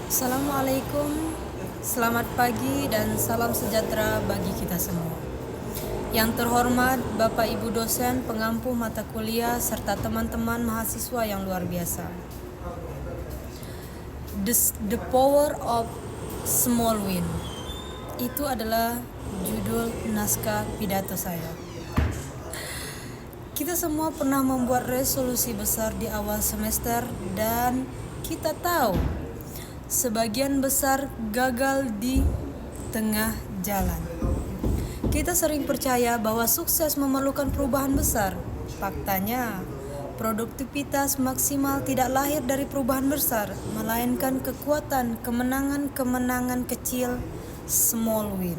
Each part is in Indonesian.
Assalamualaikum, selamat pagi dan salam sejahtera bagi kita semua. Yang terhormat Bapak Ibu dosen, pengampu mata kuliah, serta teman-teman mahasiswa yang luar biasa. The Power of Small Win. Itu adalah judul naskah pidato saya. Kita semua pernah membuat resolusi besar di awal semester dan kita tahu sebagian besar gagal di tengah jalan. Kita sering percaya bahwa sukses memerlukan perubahan besar. Faktanya, produktivitas maksimal tidak lahir dari perubahan besar, melainkan kekuatan kemenangan-kemenangan kecil, small win.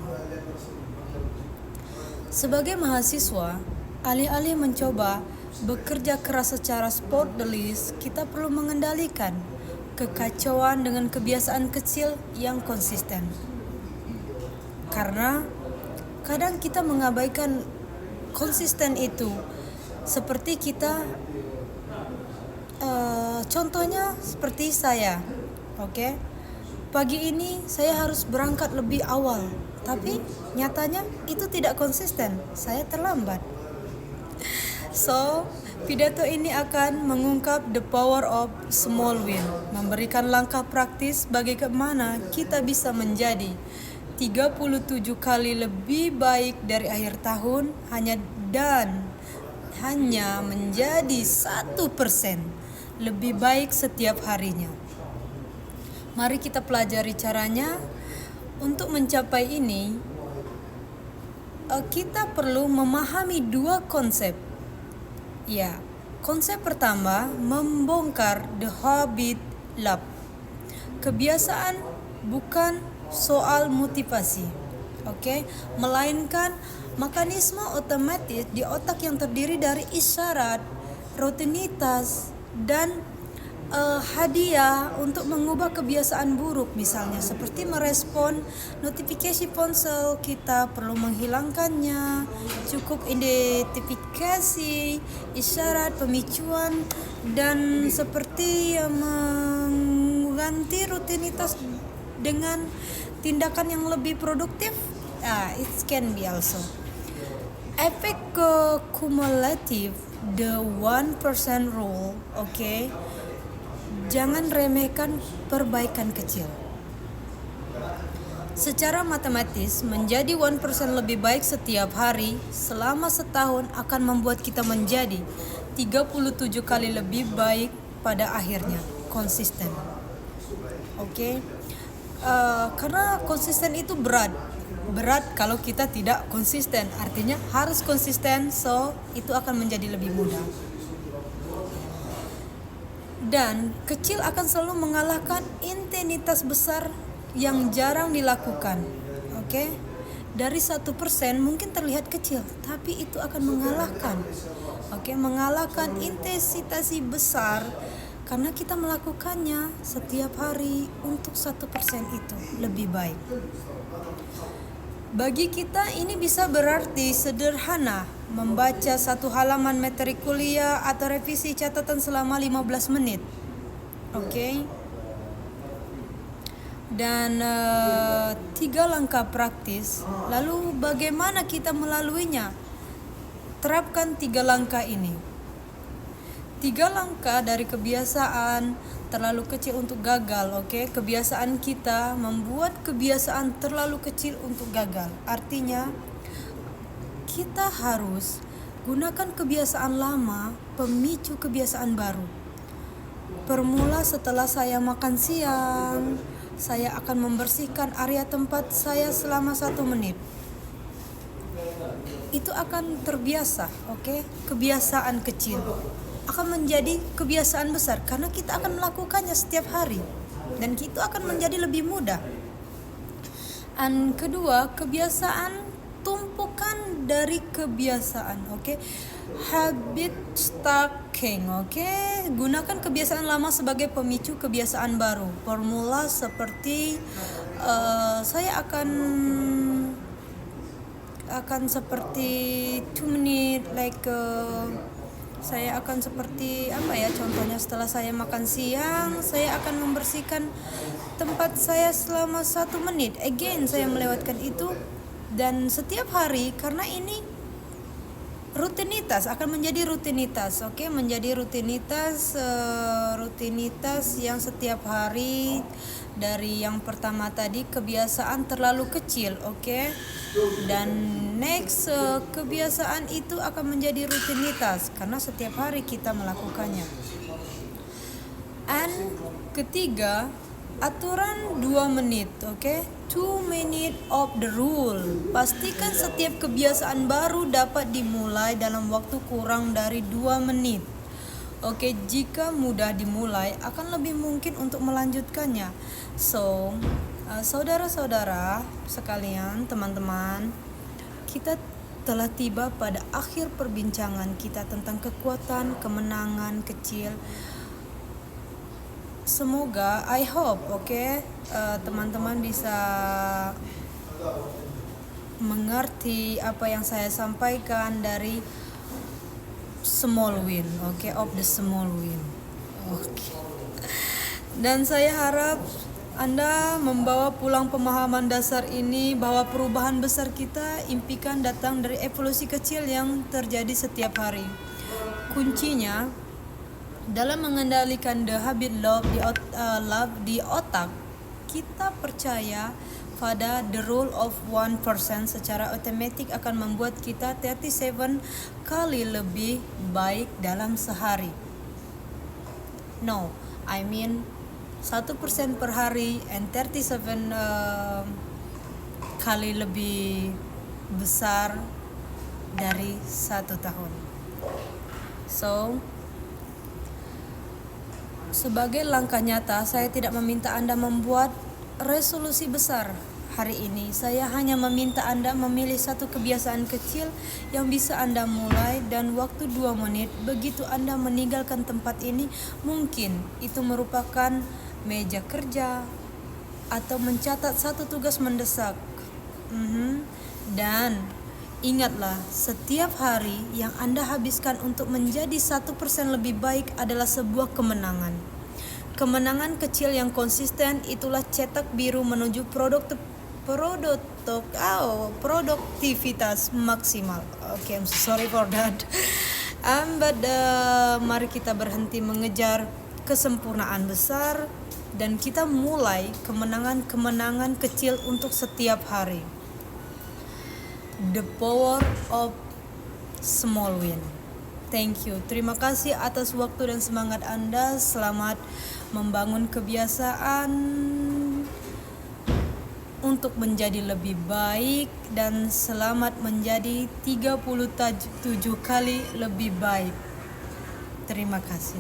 Sebagai mahasiswa, alih-alih mencoba bekerja keras secara sport the list, kita perlu mengendalikan kekacauan dengan kebiasaan kecil yang konsisten. Karena kadang kita mengabaikan konsisten itu. Seperti kita contohnya seperti saya. Oke. Pagi ini saya harus berangkat lebih awal, tapi nyatanya itu tidak konsisten. Saya terlambat. So, pidato ini akan mengungkap the power of small win, memberikan langkah praktis bagaimana kita bisa menjadi 37 kali lebih baik dari akhir tahun hanya menjadi 1% lebih baik setiap harinya. Mari kita pelajari caranya. Untuk mencapai ini, kita perlu memahami dua konsep. Ya, konsep pertama membongkar the habit loop. Kebiasaan bukan soal motivasi, melainkan mekanisme otomatis di otak yang terdiri dari isyarat, rutinitas, dan hadiah untuk mengubah kebiasaan buruk, misalnya seperti merespon notifikasi ponsel. Kita perlu menghilangkannya. Cukup identifikasi isyarat pemicuan dan seperti mengganti rutinitas dengan tindakan yang lebih produktif. It can be also efek kumulatif, the 1% rule. Jangan remehkan perbaikan kecil. Secara matematis, menjadi 1% lebih baik setiap hari selama setahun akan membuat kita menjadi 37 kali lebih baik pada akhirnya. Konsisten. Karena konsisten itu berat kalau kita tidak konsisten. Artinya harus konsisten, so itu akan menjadi lebih mudah. Dan kecil akan selalu mengalahkan intensitas besar yang jarang dilakukan. Dari 1% mungkin terlihat kecil, tapi itu akan mengalahkan intensitas besar karena kita melakukannya setiap hari. Untuk 1% itu lebih baik. Bagi kita ini bisa berarti sederhana, membaca satu halaman materi kuliah atau revisi catatan selama 15 menit. Dan 3 langkah praktis. Lalu bagaimana kita melaluinya? Terapkan 3 langkah ini. 3 langkah dari kebiasaan terlalu kecil untuk gagal. Kebiasaan kita membuat kebiasaan terlalu kecil untuk gagal. Artinya kita harus gunakan kebiasaan lama, pemicu kebiasaan baru. Permula setelah saya makan siang, saya akan membersihkan area tempat saya selama 1 menit. Itu akan terbiasa. Kebiasaan kecil akan menjadi kebiasaan besar karena kita akan melakukannya setiap hari dan itu akan menjadi lebih mudah. Dan kedua, kebiasaan tumpukan dari kebiasaan. Habit stacking. Gunakan kebiasaan lama sebagai pemicu kebiasaan baru. Formula seperti saya akan seperti 2 minute Saya akan seperti apa ya, contohnya setelah saya makan siang, saya akan membersihkan tempat saya selama 1 menit. Again, saya melewatkan itu. Dan setiap hari, karena ini rutinitas, akan menjadi rutinitas, oke? Menjadi rutinitas, rutinitas yang setiap hari. Dari yang pertama tadi, kebiasaan terlalu kecil, oke? Dan next, kebiasaan itu akan menjadi rutinitas karena setiap hari kita melakukannya. And ketiga, aturan 2 menit, oke? 2 minute of the rule. Pastikan setiap kebiasaan baru dapat dimulai dalam waktu kurang dari 2 menit. Oke, jika mudah dimulai, akan lebih mungkin untuk melanjutkannya. So, saudara-saudara sekalian, teman-teman, kita telah tiba pada akhir perbincangan kita tentang kekuatan kemenangan kecil. Semoga, I hope, teman-teman bisa mengerti apa yang saya sampaikan dari small win, of the small win. Dan saya harap Anda membawa pulang pemahaman dasar ini bahwa perubahan besar kita impikan datang dari evolusi kecil yang terjadi setiap hari. Kuncinya dalam mengendalikan the habit love di otak, kita percaya pada the rule of 1% secara otomatis akan membuat kita 37 kali lebih baik dalam sehari. No, I mean 1% per hari and 37 kali lebih besar dari 1 tahun. So, sebagai langkah nyata, saya tidak meminta Anda membuat resolusi besar hari ini. Saya hanya meminta Anda memilih satu kebiasaan kecil yang bisa Anda mulai, dan waktu 2 menit begitu Anda meninggalkan tempat ini. Mungkin itu merupakan meja kerja atau mencatat satu tugas mendesak. Dan ingatlah, setiap hari yang Anda habiskan untuk menjadi 1% lebih baik adalah sebuah kemenangan. Kemenangan kecil yang konsisten itulah cetak biru menuju produktivitas maksimal. I'm sorry for that. Mari kita berhenti mengejar kesempurnaan besar dan kita mulai kemenangan-kemenangan kecil untuk setiap hari. The power of small win. Thank you. Terima kasih atas waktu dan semangat Anda. Selamat membangun kebiasaan untuk menjadi lebih baik dan selamat menjadi 37 kali lebih baik. Terima kasih.